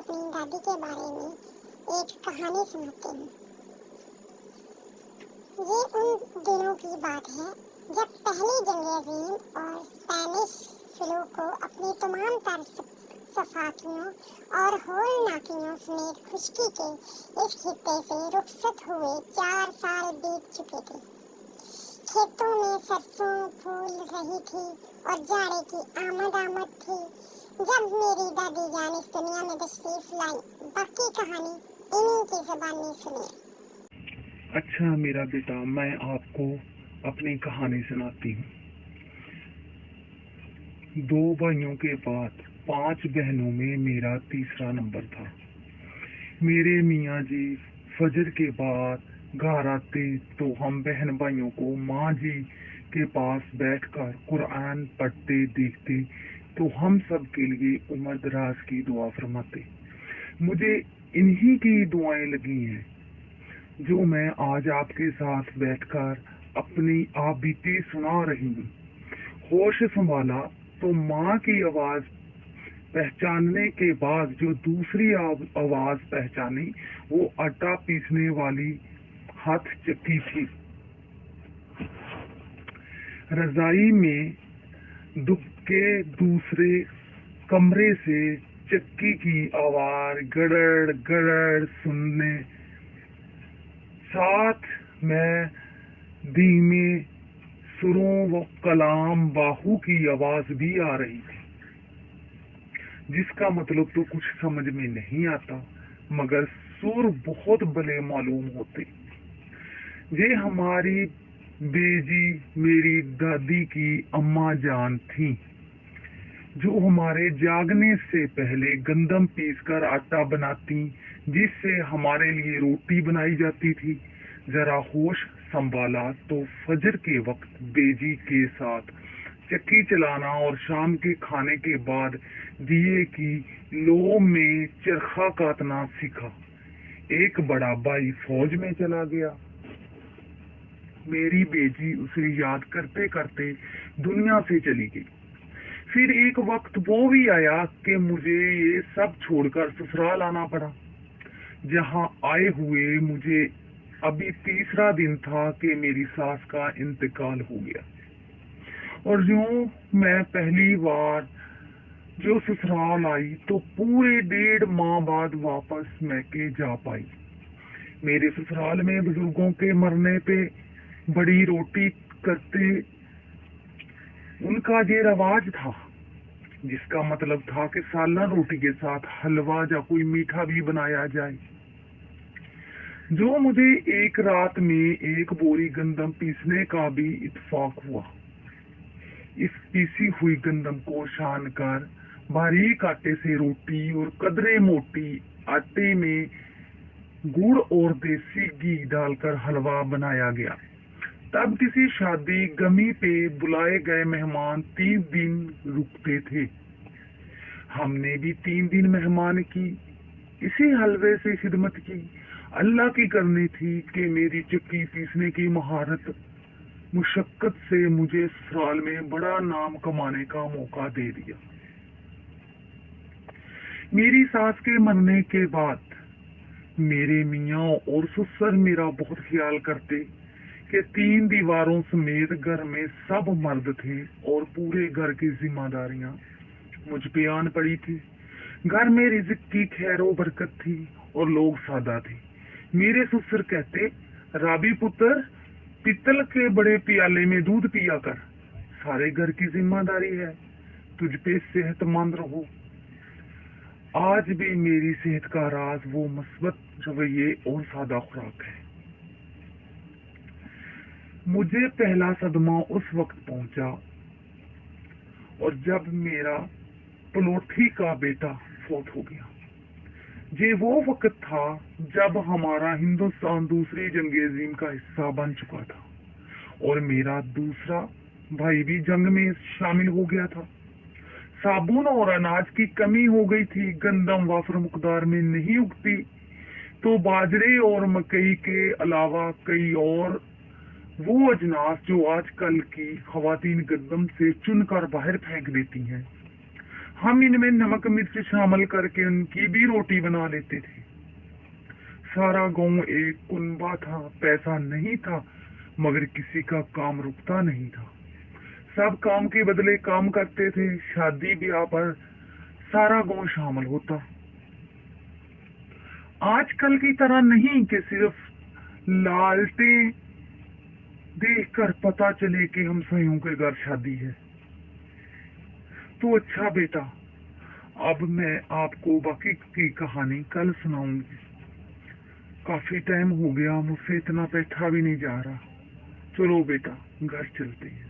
अपनी दादी के बारे में एक कहानी सुनाती हूँ। ये उन दिनों की बात है जब पहली जंग अज़ीम और स्पेनिश फ्लू को अपनी तमाम तर सफाकियों और होलनाकियों समेत खुशकी के इस खित्ते से रुखसत हुए 4 साल बीत चुके थे। खेतों में सरसों फूल रही थी और जाड़े की आमद थी जब मेरी दादी जान इस दुनिया में तशरीफ लाई। बाकी कहानी इन्हीं की ज़बान में सुनिए। अच्छा मेरा बेटा, मैं आपको अपनी कहानी सुनाती हूँ। 2 भाइयों के बाद 5 बहनों में मेरा तीसरा नंबर था। मेरे मियाँ जी फजर के बाद घर आते तो हम बहन भाइयों को माँ जी के पास बैठकर कुरान पढ़ते देखते तो हम सब के लिए उम्र दराज की दुआ फरमाते। मुझे इन्हीं की दुआएं लगी हैं जो मैं आज आपके साथ बैठकर अपनी आप बीती सुना रही हूँ। होश संभाला तो माँ की आवाज पहचानने के बाद जो दूसरी आवाज पहचानी वो आटा पीसने वाली हाथ चक्की थी। रजाई में दुबके दूसरे कमरे से चक्की की आवाज गड़ड़ गड़ड़ सुनने साथ में धीमे सुरों व कलाम बाहू की आवाज भी आ रही थी, जिसका मतलब तो कुछ समझ में नहीं आता मगर सुर बहुत भले मालूम होते। ये हमारी बेजी मेरी दादी की अम्मा जान थी जो हमारे जागने से पहले गंदम पीसकर आटा बनाती जिससे हमारे लिए रोटी बनाई जाती थी। जरा होश संभाला तो फजर के वक्त बेजी के साथ चक्की चलाना और शाम के खाने के बाद दिए की लो में चरखा काटना सीखा। एक बड़ा भाई फौज में चला गया। मेरी बेजी उसे याद करते करते दुनिया से चली गई। फिर एक वक्त वो भी आया कि मुझे ये सब छोड़कर ससुराल आना पड़ा। जहाँ आए हुए मुझे अभी तीसरा दिन था कि मेरी सास का इंतकाल हो गया और यूं मैं पहली बार जो ससुराल आई तो पूरे 1.5 माह बाद वापस मैके जा पाई। मेरे ससुराल में बुजुर्गों के मरने पे बड़ी रोटी करते उनका ये रवाज था, जिसका मतलब था कि सालन रोटी के साथ हलवा या कोई मीठा भी बनाया जाए। जो मुझे एक रात में 1 बोरी गंदम पीसने का भी इत्तेफाक हुआ। इस पीसी हुई गंदम को छान कर बारीक आटे से रोटी और कदरे मोटी आटे में गुड़ और देसी घी डालकर हलवा बनाया गया। तब किसी शादी गमी पे बुलाए गए मेहमान 3 दिन रुकते थे। हमने भी 3 दिन मेहमान की इसी हलवे से खिदमत की। अल्लाह की करनी थी कि मेरी चक्की पीसने की महारत मुशक्कत से मुझे ससुराल में बड़ा नाम कमाने का मौका दे दिया। मेरी सास के मरने के बाद मेरे मियाँ और ससुर मेरा बहुत ख्याल करते कि 3 दीवारों समेत घर में सब मर्द थे और पूरे घर की जिम्मेदारियां मुझ पे आन पड़ी थी। घर में रिज़्क की खैरो बरकत थी और लोग सादा थे। मेरे ससुर कहते, राबी पुत्र पीतल के बड़े प्याले में दूध पिया कर, सारे घर की जिम्मेदारी है, तुझ पे सेहतमंद रहो। आज भी मेरी सेहत का राज वो मस्बत रवैये और सादा खुराक है। मुझे पहला सदमा उस वक्त पहुंचा और जब मेरा पलोठी का बेटा फौत हो गया। ये वो वक्त था जब हमारा हिंदुस्तान दूसरी जंग अज़ीम का हिस्सा बन चुका था और मेरा दूसरा भाई भी जंग में शामिल हो गया था। साबुन और अनाज की कमी हो गई थी। गंदम वाफर मुकदार में नहीं उगती तो बाजरे और मकई के अलावा कई और वो अजनास जो आजकल की खवातीन गंदम से चुनकर बाहर फेंक देती हैं, हम इनमें नमक मिर्च शामिल करके उनकी भी रोटी बना लेते थे। सारा गांव एक कुनबा था, पैसा नहीं था मगर किसी का काम रुकता नहीं था। सब काम के बदले काम करते थे। शादी ब्याह पर सारा गांव शामिल होता। आजकल की तरह नहीं कि सिर्फ लालटें देखकर पता चले कि हमसायों के घर शादी है। तो अच्छा बेटा, अब मैं आपको बाकी की कहानी कल सुनाऊंगी। काफी टाइम हो गया, मुझसे इतना बैठा भी नहीं जा रहा। चलो बेटा, घर चलते हैं।